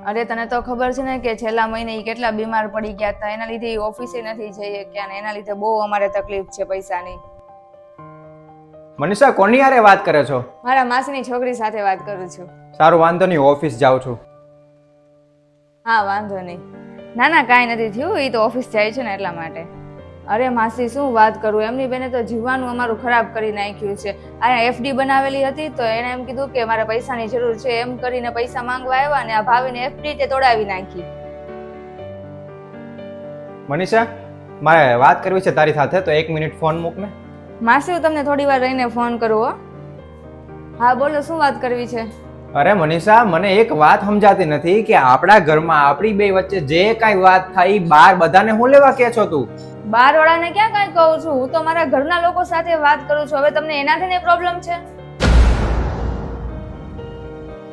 અરે તને તો ખબર છે ને કે છેલ્લા મહિને ઈ કેટલા બીમાર પડી ગયા હતા, એના લીધે ઈ ઓફિસે નથી જઈ શક્યા ને એના લીધે બહુ અમારે તકલીફ છે પૈસાની. મનીષા, કોની હારે વાત કરે છો? મારા માસીની છોકરી સાથે વાત કરું છું. સારું, વાંધો નહીં, ઓફિસ જાઉં છું. હા વાંધો નહીં. ના ના કાંઈ નથી થયું, એ તો ઓફિસ જાય છે ને એટલા માટે. અરે માસી શું વાત કરું, એમની બેને તો જીવવાનું અમારું ખરાબ કરી નાખ્યું છે. આ એફડી બનાવેલી હતી તો એને એમ કીધું કે મારે પૈસાની જરૂર છે, એમ કરીને પૈસા માંગવા આવ્યા અને આ ભાવીને એફડી તે તોડાવી નાખી. મનીષા, મારે વાત કરવી છે તારી સાથે, તો 1 મિનિટ ફોન મૂક ને. માસી હું તમને થોડી વાર રહીને ફોન કરું હો. હા બોલો, શું વાત કરવી છે? અરે મનીષા, મને એક વાત સમજાતી નથી કે આપણા ઘરમાં આપણી બે વચ્ચે જે કાંઈ વાત થાય બહાર બધાને હું લેવા કે છો તું? બાર વાળાને ક્યાં કાંઈ કહું છું, હું તો મારા ઘરના લોકો સાથે વાત કરું છું. હવે તમને એનાથી ને પ્રોબ્લેમ છે?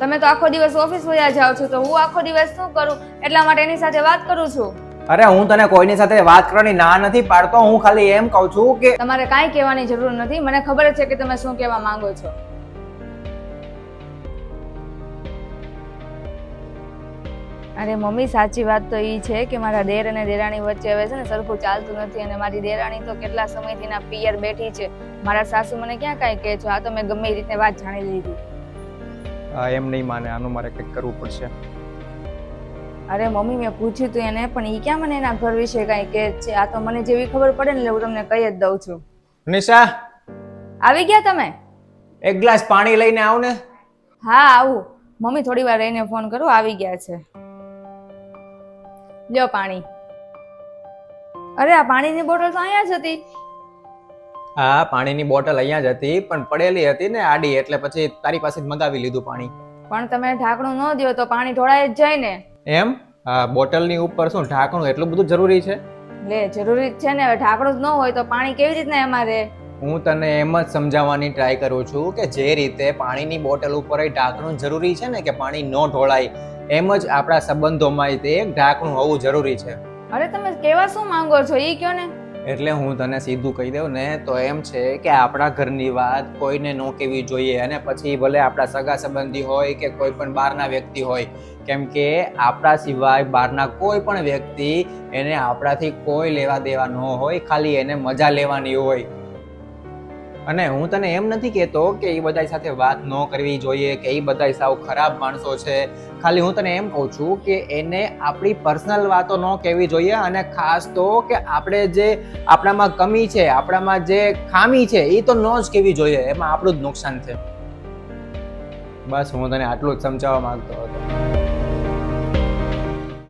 તમે તો આખો દિવસ ઓફિસ વયા જાઓ છો, તો હું આખો દિવસ શું કરું, એટલા માટે એની સાથે વાત કરું છું. અરે હું તને કોઈની સાથે વાત કરવાની ના નથી પાડતો, હું ખાલી એમ કહું છું કે તમારે કાંઈ કહેવાની જરૂર નથી, મને ખબર જ છે કે તમે શું કહેવા માંગો છો. અરે મમ્મી, સાચી વાત તો ઈ છે કે મારા દેર અને દેરાણી વચ્ચે હવે છે ને સરખું ચાલતું નથી, અને મારી દેરાણી તો કેટલા સમયથી ના પિયર બેઠી છે. મારા સાસુ મને ક્યાં કાંઈ કહે છે, આ તો મેં ગમે એ રીતે વાત જાણી લીધી. એમ નહીં માને, આનું મારે કંઈક કરવું પડશે. અરે મમ્મી, મેં પૂછ્યું તું એને, પણ ઈ ક્યાં મને એના ઘર વિશે કાંઈ કહે છે. આ તો મને જેવી ખબર પડે ને એટલે હું તમને કહી જ દઉં છું. મનીષા, આવી ગયા તમે? એક ગ્લાસ પાણી લઈને આવ ને. હા આવું. મમ્મી થોડી વાર રહીને ફોન કરું, આવી ગયા છે. લ્યો પાણી. અરે આ પાણીની બોટલ તો અહીંયા જ હતી. હા, પાણીની બોટલ અહીંયા જ હતી, પણ પડેલી હતી ને આડી, એટલે પછી તારી પાસે જ મગાવી લીધું પાણી. પણ તમે ઢાંકણું ન દો તો પાણી ઢોળાઈ જ જાય ને. એમ? હા, બોટલની ઉપર શું ઢાંકણું એટલું બધું જરૂરી છે? લે, જરૂરી જ છે ને. હવે ઢાંકણું જ ન હોય તો પાણી કેવી રીતના એમાં રહે? હું તને એમ જ સમજાવવાની ટ્રાય કરું છું કે જે રીતે પાણીની બોટલ ઉપર ઢાંકણું જરૂરી છે ને કે પાણી ન ઢોળાય, એમ જ આપણા સંબંધોમાં તે એક ઢાંકણું હોવું જરૂરી છે. અરે તમે કેવા શું માંગો છો ઈ કયો ને. એટલે હું તને સીધું કહી દઉં ને તો એમ છે કે આપણા ઘરની વાત કોઈને ન કહેવી જોઈએ, અને પછી ભલે આપણા સગા સંબંધી હોય કે કોઈ પણ બહારના વ્યક્તિ હોય, કેમ કે આપણા સિવાય બહારના કોઈ પણ વ્યક્તિ એને આપણાથી કોઈ લેવા દેવા ન હોય, ખાલી એને મજા લેવાની હોય. અને હું તને એમ નથી કહેતો કે એ બધા સાથે વાત ન કરવી જોઈએ કે એ બધા સાવ ખરાબ માણસો છે. ખાલી હું તને એમ કહું છું કે એને આપણી પર્સનલ વાતો ન કહેવી જોઈએ, અને ખાસ તો કે આપણે જે આપણામાં કમી છે, આપણામાં જે ખામી છે એ તો ન જ કહેવી જોઈએ, એમાં આપણું જ નુકસાન છે. બસ હું તને આટલું જ સમજાવવા માંગતો હતો.